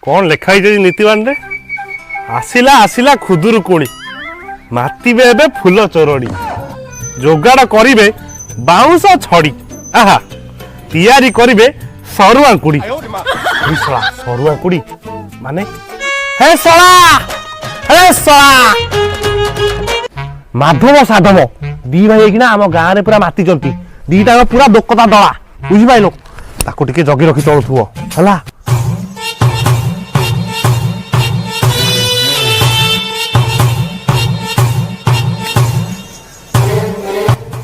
कौन लिखाई नीतिवान रे आसिला आसिला खुदुरुकुणी मातिबे एबे फूल चोरड़ी जोगाड़ करिबे बाउंस छड़ी आहा तैयारी करिबे सरुआ कुड़ी सरुआ कुड़ी माने हे सळा माधव साधव दी भाई कि आम गाँव में पूरा माति चलती दीटा पूरा दोकता दला बुझी पाइल ताको टिके जगी रखी चलुथुओ हला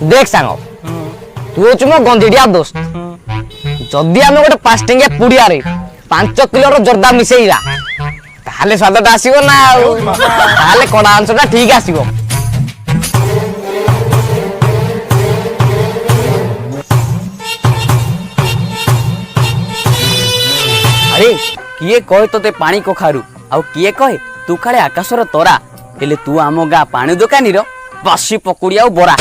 देख सांग तू हूँ मो गंधिडिया दोस्त जदि आम गोटे 5 टंकिया पुड़िया 5 किलो जर्दा मिसेइला ताहले स्वादटा आसीबो ना ताहले कड़ा अंशटा ठीक आसीबो। अरे किए कहे तोते पानी कखारू आउ किए कहे तू खाले आकाशर तरा हेले तू आम गाँ पानी दुकानी रो बसी पकुड़ी आउ बरा।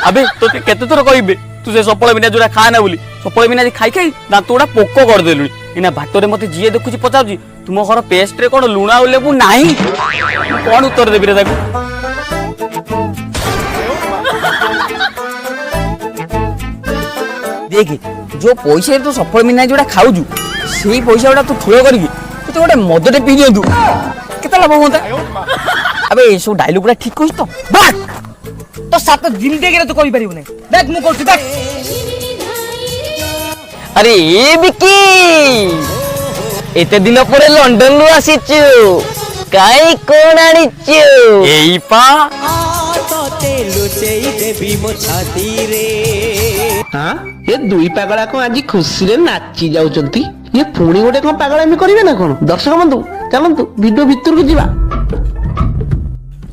अबे तोते केते थोर कहबे तू से सफल बिना जोड़ा खा ना बोली सफल बिना खाई खाई दांत गुड़ा पोक कर देलुनी इना भाटरे मते जीए देखुची पचाउची तुम घर पेस्ट रे कोन लुणा और लेबू नाही कोन उत्तर देबी रे ताकू। देख जो पैसा तू सफल बिना जोड़ा खाउजू सेही पैसा गुड़ा तू ठुलो करबी तू गोटे मदटे पी दियंतु केते लाभ होता। अबे ए सब डायलॉग गुड़ा ठीक कहिस तो बात तो सात जिंदगी रे तू कहि परिबो नै देख मु कहू देख। अरे ए बिकी एते दिन परे लंडन रु आसीचु काई कोन आनिचु एई पा तोते लुचेई देबी मो छाती रे। हां ये दुई पागला को आज खुशी रे नाची जाउचंती ये पुणी गोटे कोन पागला एमि करिवे ना कोन दर्शक बंधु चलंतु वीडियो भीतर को जीवा।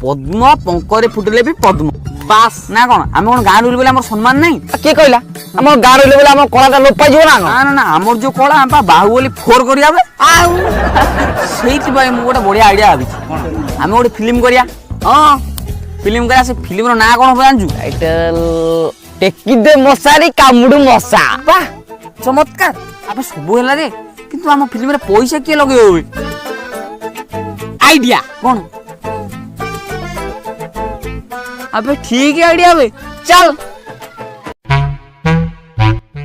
पद्म पंकरे फुटले भी पद्म बास ना कोन हम कोन गाँ रुले बोले हमर सम्मान नहीं के कहला हमर गाँ रुले बोले हमर कलाटा लोप पाइ जीव ना ना ना हमर जो कला हम बाहुबली 4 करी आबे आउ सेहित भाई मु गोटे बढ़िया आईडिया आबी हम गोटे फिल्म करिया हां फिल्म करिया से फिल्म रो ना कोन हो जानजू टाइटल टेकी दे मसारी कामुडू मसा वाह चमत्कार अब सब होला रे किंतु हम फिल्म रे पैसा के लगे होवे आईडिया कोन अबे ठीक है आइडिया बे चल।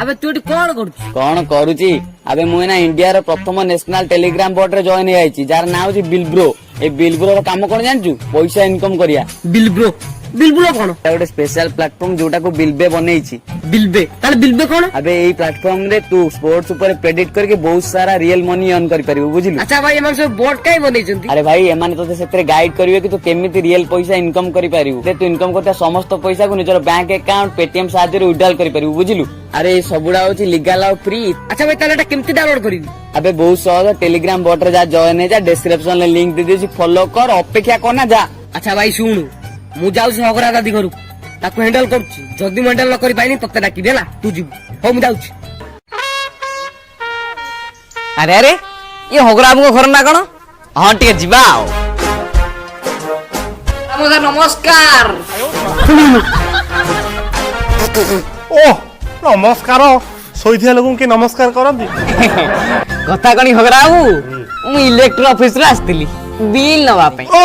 अबे तू कौन करूची अबे मु ना इंडिया रो प्रथम नेशनल टेलीग्राम बोर्ड रे जॉइन हेयाची जार नाम होची बिलब्रो ए बिलब्रो रो काम कोन जानचू पैसा इनकम करिया। बिलब्रो बिलब्रो कोन गोटे स्पेशल प्लेटफॉर्म जोटा को बिलबे बनेइची बिलबे ताले बिलबे कोन अबे एई प्लेटफॉर्म रे तू स्पोर्ट्स ऊपर प्रेडिक्ट करके बहुत सारा रियल मनी अर्न करि परिबो बुझिलु। अच्छा भाई एमान सब बोर्ड काई बनेइचंती अरे भाई एमान तो सेतरे गाइड करिवे कि तू केमिति रियल पैसा इनकम करि परिबो ते तू इनकम करता समस्त पैसा को निजर बैंक अकाउंट पेटीएम साहाय्य रे विड्रॉल करि परिबो बुझिलु। अरे सबुडा होची लीगल और फ्री। अच्छा भाई तालेटा केमिति डाउनलोड करिबी अबे बहुत सहज टेलीग्राम बोर्ड रे जा जॉइन हे जा डिस्क्रिप्शन ले लिंक दे देसी फॉलो कर अपेक्षा करना जा। अच्छा भाई सुन मु जाउछ हगरा दादी घरु ताको हैंडल करछि जदी हैंडल न करि पाइनी तते डाकी देला तू जीव हो मु जाउछ। अरे अरे ये हगरा हमको घर ना कोन हां टिके जीवा नमस्कार ओ नमस्कार सोइथिया लोगन के नमस्कार करंती कथा कणी हगराऊ मु इलेक्ट्रिक ऑफिस रे आस्तिली बिल नवा पे ओ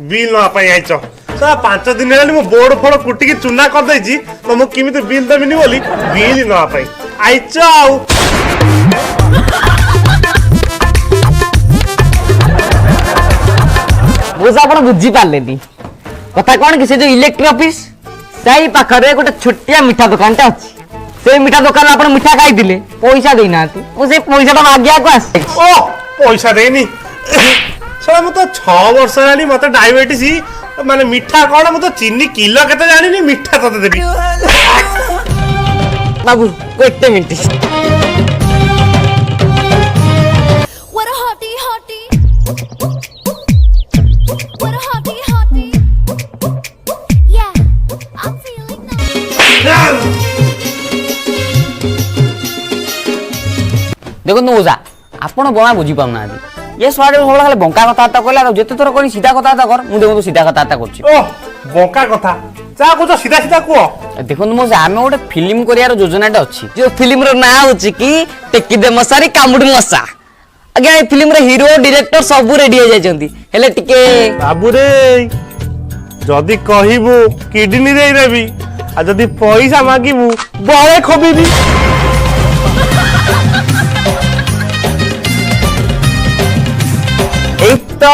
बिल नवा पे आइचो सा 5 दिन हेलानी मो बोर्ड फोड़ कुटी की चुना कर देछि तो मु किमिते बिल दबिनी बोली बिल नवा पे आइचो आउ बुझा आपण बुझी पालेनी कथा कोन कि से जो इलेक्ट्रिक ऑफिस सही पाखरे गोटे छोटिया मिठा दुकानटा अछि से मिठा दुकान आपण मिठा खाई दिले पैसा देई नाती मु से पैसाटा मागिया को आसे ओ पैसा देनी सला मु तो 6 वर्ष हेलानी मते डायबिटीज माने मिठा कोन मु तो चीनी किलो केते जानि नि मिठा तते Debi Babu wait a minute What a hottie hottie What a hottie hottie Yeah I'm feeling nice देखो नोजा आपण बणा बुझी पाउना ये स्वाडे होला खाली बंका कथा कहला जेते थोर कोनी सीधा कथा कर मु देखो सीधा कथा करछि ओ बंका कथा जा को सीधा सीधा को देखो मो आमे गोटे फिल्म करियार योजनाटा अछि जो फिल्म रो ना होछि कि टेकी दे मसारी कामुडी मसा ଆଜ୍ଞା ଏ ଫିଲ୍ମରେ ହିରୋ ଡିରେକ୍ଟର ସବୁ ରେଡି ହେଇଯାଇଛନ୍ତି ହେଲେ ଟିକେ ବାବୁରେ ଯଦି କହିବୁ କିଡନୀ ଦେଇଦେବି ଆଉ ଯଦି ପଇସା ମାଗିବୁ ବଳେ ଖୋବିବି। ଏଇ ତ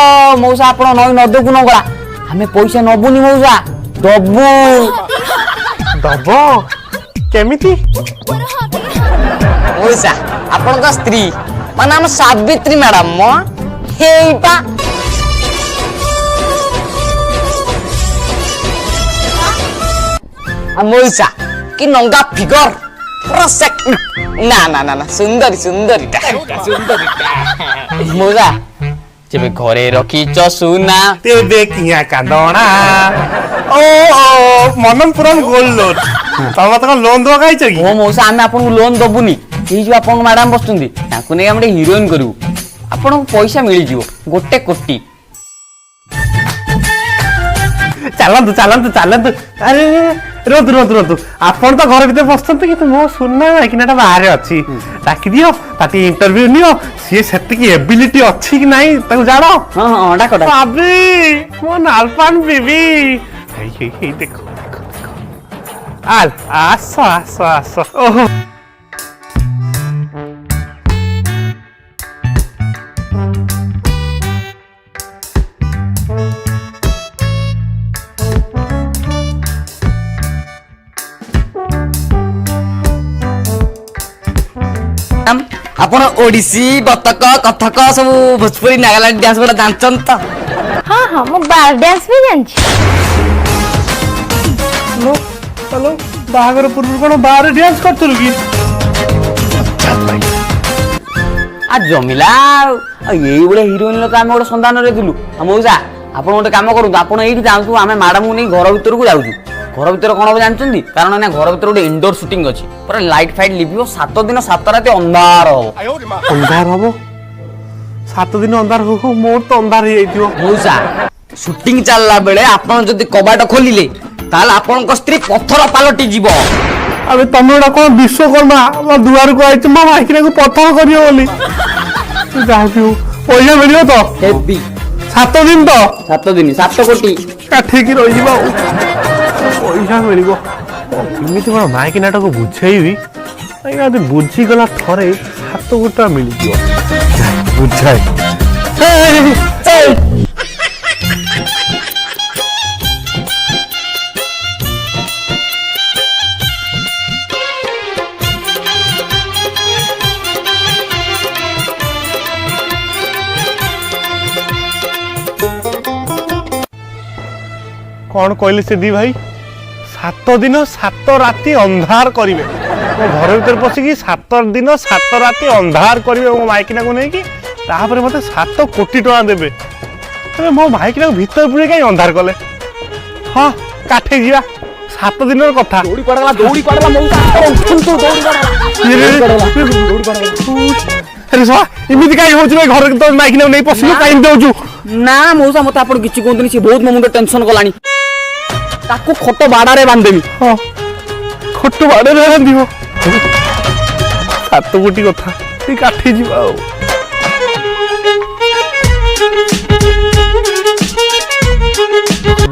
ମଉସା ଆପଣ ନଈ ନଦକୁ ନଗଳା ଆମେ ପଇସା ନବୁନି ମଉସା ଦବୁ। ଦବ କେମିତି? What a hottie hottie. ମଉସା ଆପଣଙ୍କ ସ୍ତ୍ରୀ ମାନେ ଆମ ସାବିତ୍ରୀ ମ୍ୟାଡାମ ମ ହେଇପା ମଉସା କି ନଙ୍ଗା ଫିଗର ନା ନା ନା ନା ସୁନ୍ଦରୀ ସୁନ୍ଦରୀଟା ମଉସା ଯେବେ ଘରେ ରଖିଛ ସୁନା ତେବେ କିଆ କାନ୍ଦଣା ଓ ମନପୁରମ ଗୋଲ୍ଡ ଲୋନ୍ ତମେ ତ ଲୋନ୍ ଦବା ଖାଇଛ କି? ଓ ମଉସା ଆମେ ଆପଣଙ୍କୁ ଲୋନ୍ ଦବୁନି ଏଇ ଯୋଉ ଆପଣଙ୍କ ମ୍ୟାଡାମ ବସୁଛନ୍ତି ତାଙ୍କୁ ନେଇ ଆମେ ଟିକେ ହିରୋଇନ କରିବୁ ଆପଣଙ୍କୁ ପଇସା ମିଳିଯିବ 1 କୋଟି। ଚାଲନ୍ତୁ ଚାଲନ୍ତୁ ଚାଲନ୍ତୁ ଆରେ ରୁହନ୍ତୁ ରୁହନ୍ତୁ ରୁହନ୍ତୁ ଆପଣ ତ ଘର ଭିତରେ ବସୁଛନ୍ତି କିନ୍ତୁ ମୋ ସୁନା ମାଇକିନାଟା ବାହାରେ ଅଛି ଡାକିଦିଅ ତାକୁ ଇଣ୍ଟରଭ୍ୟୁ ନିଅ ସିଏ ସେତିକି ଏବିଲିଟି ଅଛି କି ନାହିଁ ତାକୁ ଜାଣ। ହଁ ହଁ ଡାକ ଡାକ ଭାବି ମୋ ନାଲପାନ ବିବି ହେଇ ଦେଖ ଦେଖ ଦେଖ ଆସ ଆସ ଆସ ଓହୋ ଆପଣ ओडिसी बतक कथक सब भोजपुरी नागालैंड डांस गुड़ा जानछन त हाँ हाँ मैं बार डांस भी जानची। हेलो बाहागर पूर्व कोन बाहर डांस करथुलु की आ जमिला एई बळे हीरोइन ल त आमे गोटे संधान रे दिलु मौसा आपण गोटे काम करू आपण एठी जाउछु आमे मैडम को नै घर भीतर को जाउछु घर भीतर कोन हो जानछन्ती कारण ना घर भीतर गोटे इंडोर शूटिंग अछि पर लाइट फाइट लिबियो 7 दिन 7 रात अंधार हो अंधार हबो 7 दिन अंधार हो मोर तो अंधार हे जाइतियो मौसा शूटिंग चलला बेले आपण जदी कबाट खोलिले ताल आपण को स्त्री पत्थर पालटी जीवो अबे तमेडा कोन विश्वकर्मा म दुआर को आइछ म माइकिना को पत्थर करियो बोली जाबियो पैसा मिलियो तो हेबी 7 दिन तो 7 दिन 7 कोटी काठी की रही जीवा पैसा मिलिबो केमिति कोन माइकिनाटा को बुझेइबी आइना दिन बुझी गला थरे 7 कोटी मिलि दियो बुझाय कौन कहले से दी भाई 7 दिन 7 राति अंधार करिवे मो घर भीतर पसिकी 7 दिन 7 राति अंधार करिवे मो माइकिना को नै कि तापर मते 7 कोटी टका देबे तबे मो माइकिना को भीतर पुरे काई अंधार कले हां काठे जिया 7 दिन कथा दौड़ी पड़ला मौसा उठुन तो दौड़ी पड़ला अरे सा इमिति काई होछु घर तो माइकिना नै पसिलो काई देउछु ना मौसा मते आपण किछि कोंतनी से बहुत मुंड टेंशन कलानी ताको खटो बाडा रे बांधेमी हां खटो बाडा रे बांधिबो 7 कोटी कथा ए काठी जिवा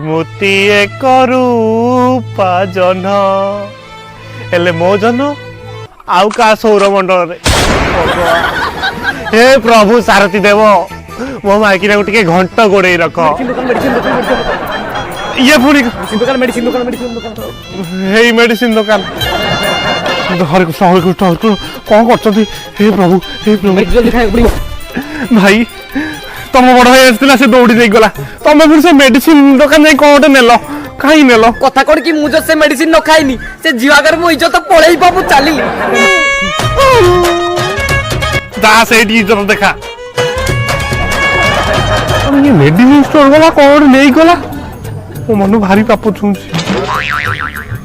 मोती एक रूपा जन हेले मो जन आउ का सौरमंडल रे हे प्रभु सारथी देव मो माइकिना को टिके घंटा गोड़े रख ये पुणी मेडिसिन दुकान हरे कृष्ण कौन कर हे प्रभु भाई तुम बड़ भाई आसला से दौड़ी दे गला तुम फिर से मेडिसिन दुकान जाई कोटे नेलो काई नेलो कथा कोड की मुझे से मेडिसिन न खाइनी से जीवागर मो इज्जत पळेई बाबू चाली दास एडी इज्जत देखा ये मेडिसिन स्टोर गला कोड नहीं गला ओ मनु भारी पाप छुंची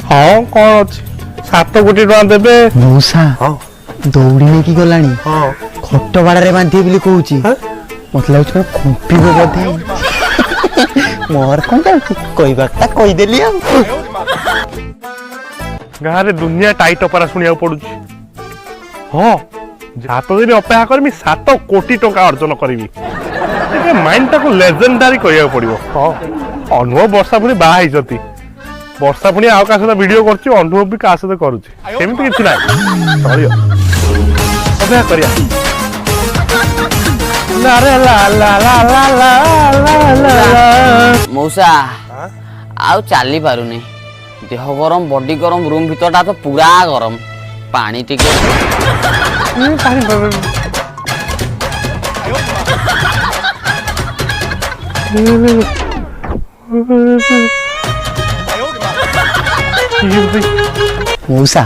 हां कोन अछि 7 कोटी टका देबे मौसा हां दौड़ी नहीं की गलानी हां खट बाड़ा रे बांधी बोली कहूची मत लाउछ को खुंपीबो बोधे मोर कोन कोई बात कहि देली हम गारे दुनिया टाइट अपरा सुनिया पडुची हां 7 ଦିନ ଅପେକ୍ଷା କରିବି 7 କୋଟି ଟଙ୍କା ଅର୍ଜନ କରିବି। ଟିକେ ମାଇଣ୍ଡଟାକୁ ଲେଜେଣ୍ଡାରୀ କରିବାକୁ ପଡିବ। ହଁ ଅନୁଭବ ବର୍ଷା ପୁଣି ବାହା ହେଇଛନ୍ତି। ବର୍ଷା ପୁଣି ଆଉ କାହା ସହିତ ଭିଡିଓ କରୁଛି, ଅନୁଭବ ବି କାହା ସହିତ କରୁଛି। ସେମିତି କିଛି ନାହିଁ, ଚଳିବ, ଅପେକ୍ଷା କରିବା। ମଉସା ଆଉ ଚାଲି ପାରୁନି, ଦେହ ଗରମ, ବଡି ଗରମ, ରୁମ ଭିତରଟା ତ ପୁରା ଗରମ। ପାଣି ଟିକେ ମଉସା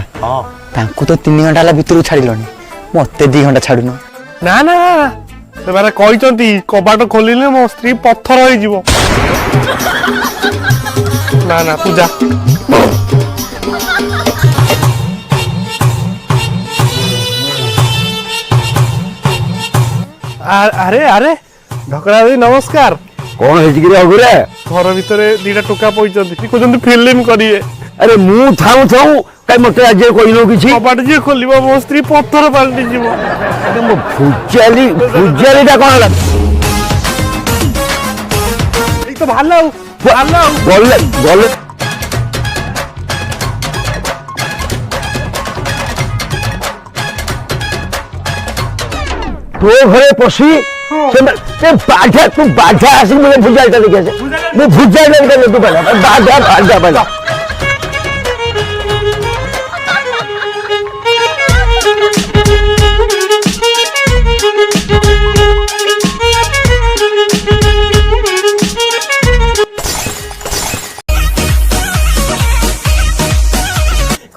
ତାଙ୍କୁ ତ 3 ଘଣ୍ଟା ହେଲା ଭିତରକୁ ଛାଡ଼ିଲଣି, ମତେ 2 ଘଣ୍ଟା ଛାଡୁନ। ନା ନା ସେମାନେ କହିଛନ୍ତି କବାଟ ଖୋଲିଲେ ମୋ ସ୍ତ୍ରୀ ପଥର ହେଇଯିବ। ନା ନା ତୁ ଯା। ଆରେ ଆରେ ଢକରା ଦେଇ ନମସ୍କାର। କଣ ହେଇଛି କିରେ ଅଗୁରେ? ଘର ଭିତରେ 2ଟା ଟୋକା ପଇଛନ୍ତି, କହୁଛନ୍ତି ଫିଲ୍ମ କରିବେ। ଆରେ ମୁଁ ଥାଉ ଥାଉ କାଇଁ ମତେ ଆଜି କହିନୁ କିଛି? କବାଟ ଯିଏ ଖୋଲିବ ମୋ ସ୍ତ୍ରୀ ପଥର ପାଲଟି ଯିବ। ଆରେ ମୋ ଭୁଜାଲିଟା କଣ ହେଲା? ଏଇ ତ ଭଲ ଆଉ ଭଲ ଆଉ ଗଲେ ଗଲେ ତୋ ଘରେ ପଶି ବାଧା ତୁ ବାଧା ଆସିକି ମୋତେ ଭୁଜାଲିଟା ଦେଖି ଆସେ। ମୁଁ ଭୁଜାଲିଟା ତୁ ପାଇଲା ବାଧା ପାଇଲା।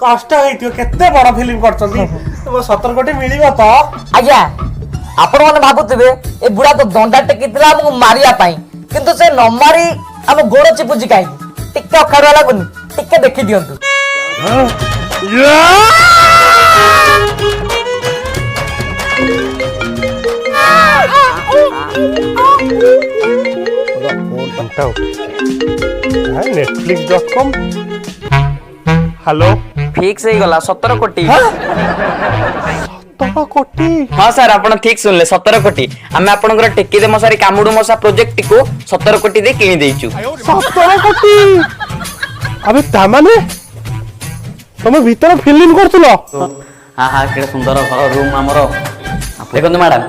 କଷ୍ଟ ହେଇଥିବ, କେତେ ବଡ ଫିଲ୍ମ କରୁଛନ୍ତି, 17 କୋଟି ମିଳିବ ତ? ଆଜ୍ଞା ଆପଣ ମାନେ ଭାବୁଥିବେ ଏ ବୁଢା ତ ଦଣ୍ଡା ଟେକିଥିଲା ଆମକୁ ମାରିବା ପାଇଁ, କିନ୍ତୁ ସେ ନ ମାରି ଆମ ଗୋଡ ଚିପୁଛି କାହିଁକି? ଟିକେ ଅଖାଡୁଆ ଲାଗୁନି? ଟିକେ ଦେଖି ଦିଅନ୍ତୁ। netflix.com। ହ୍ୟାଲୋ, ଫିକ୍ସ ହେଇଗଲା 17 କୋଟି। 17 କୋଟି? ହଁ ସାର୍, ଆପଣ ଠିକ ଶୁଣିଲେ, 17 କୋଟି। ଆମେ ଆପଣଙ୍କର ଟେକିଦେ ମଶାରୀ କାମୁଡୁ ମଶା ପ୍ରୋଜେକ୍ଟଟିକୁ 17 କୋଟି ଦେଇ କିଣି ଦେଇଛୁ। 17 କୋଟି? ଆବେ ତାମାନେ ତମେ ଭିତରେ ଫିଲ୍ମ କରୁଥିଲ? ହଁ ହଁ, କେତେ ସୁନ୍ଦର ଘର, ରୁମ୍ ଆମର। ଦେଖନ୍ତୁ ମ୍ୟାଡାମ,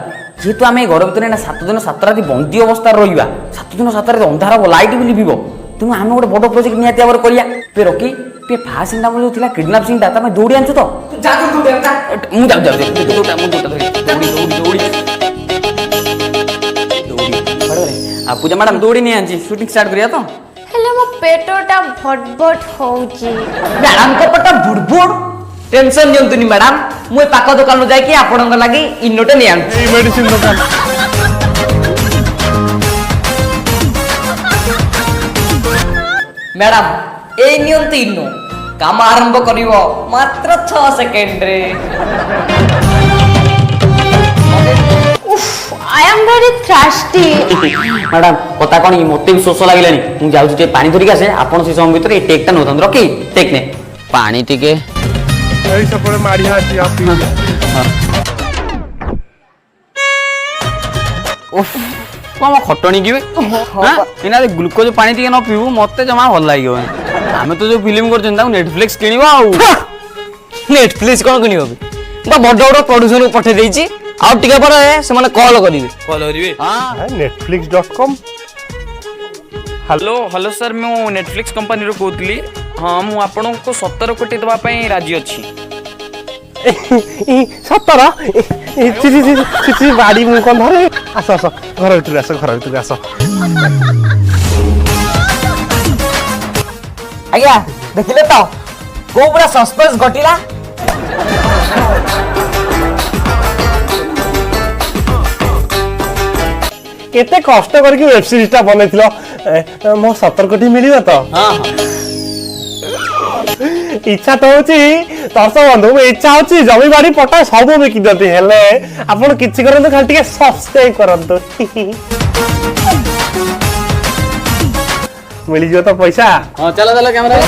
ଯେହେତୁ ଆମେ ଘର ଭିତରେ 7 ଦିନ 7 ରାତି ବନ୍ଦୀ ଅବସ୍ଥାରେ ରହିବା, 7 ଦିନ 7 ରାତି ଅନ୍ଧାର ହବ, ଲାଇଟ୍ ବି ଲିଭିବ, ତେଣୁ ଆମେ ଗୋଟେ ବଡ ପ୍ରୋଜେକ୍ଟ ନିହାତି ଭାବରେ କରିବା। ରକି ଫାଷ୍ଟ ସିନ୍ ଯୋଉ ଥିଲା କିଡନାପ ସିନ୍ଟା, ତମେ ଦୌଡ଼ି ଆଣିଛୁ ତ? ମୁଁ ପୂଜା ମ୍ୟାଡାମ ଦୌଡ଼ି ନେଇ ଆଣିଛି, ସୁଟିଂ ଷ୍ଟାର୍ଟ କରିବା ତ? ହେଲେ ମୋ ପେଟଟା ଭଟଭଟ ହଉଛି। ମ୍ୟାଡାମଙ୍କ ପଟ ବୁଡବୁଡ, ଟେନସନ ନିଅନ୍ତୁନି ମ୍ୟାଡାମ, ମୁଁ ଏ ପାଖ ଦୋକାନରୁ ଯାଇକି ଆପଣଙ୍କ ଲାଗି ଇନୋଟେ ନେଇ ଆଣୁଛି। ଏଇ ମେଡିସିନ ଦୋକାନ। ମ୍ୟାଡାମ ଏଇ ନିଅନ୍ତୁ ଇନୋ, କାମ ଆରମ୍ଭ କରିବ ମାତ୍ର 6 ସେକେଣ୍ଡରେ। I am very thirsty. Madam କଥା କଣ କି, ମତେ ବି ଶୋଷ ଲାଗିଲାଣି, ମୁଁ ଯାଉଛି ଟିକେ ପାଣି ଧରିକି ଆସେ। ଆପଣ ସେ ସମୟ ଭିତରେ ଏଇ ଟେକ୍ଟା ନେଉଥାନ୍ତୁ। ରକି ଟେକ୍ ନେ, ପାଣି ଟିକେ। ଏଇ ସେପଟେ ମାଡିଆ ଅଛି ଆପି। କଣ ଖଟଣି କି ଏଇନା ଗ୍ଲୁକୋଜ ପାଣି ଟିକେ ନ ପିଇବୁ ମତେ ଜମା ଭଲ ଲାଗିବନି। ଆମେ ତ ଯୋଉ ଫିଲ୍ମ କରୁଛନ୍ତି ତାକୁ ନେଟଫ୍ଲିକ୍ସ କିଣିବ। ଆଉ ନେଟଫ୍ଲିକ୍ସ କଣ କିଣିବ? ମୁଁ ବଡ ବଡ ପ୍ରଡ୍ୟୁସରକୁ ପଠେଇ ଦେଇଛି, ଆଉ ଟିକେ ପରେ ସେମାନେ କଲ୍ କରିବେ। netflix.com। ହ୍ୟାଲୋ ସାର୍, ମୁଁ ନେଟଫ୍ଲିକ୍ସ କମ୍ପାନୀରୁ କହୁଥିଲି। ହଁ, ମୁଁ ଆପଣଙ୍କୁ 17 କୋଟି ଦେବା ପାଇଁ ରାଜି ଅଛି। 17 ବାଡି ମୁଁ କଣ ଧରେ? ଆସ ଆସ, ଘର ଭିତରକୁ ଆସ, ଘର ଭିତରକୁ ଆସ। ଆଜ୍ଞା ଦେଖିଲେ ତ କୋଉ ପୁରା ସସ୍ପେନ୍ସ ଘଟିଲା। କେତେ କଷ୍ଟ କରିକି ୱେବ ସିରିଜ ଟା ବନେଇଥିଲ, ମୋ 17 କୋଟି ମିଳିବ ତ? ଇଚ୍ଛା ତ ହଉଛି ଦର୍ଶକ ବନ୍ଧୁ, ଇଚ୍ଛା ହଉଛି ଜମି ବାଡି ପଟା ସବୁ ବିକି ଦିଅନ୍ତି, ହେଲେ ଆପଣ କିଛି କରନ୍ତୁ, ଖାଲି ଟିକେ ସବସ୍କ୍ରାଇବ କରନ୍ତୁ। ମିଳିଯିବ ତ ପଇସା? ହଁ ଚାଲ ଚାଲ କ୍ୟାମେରା।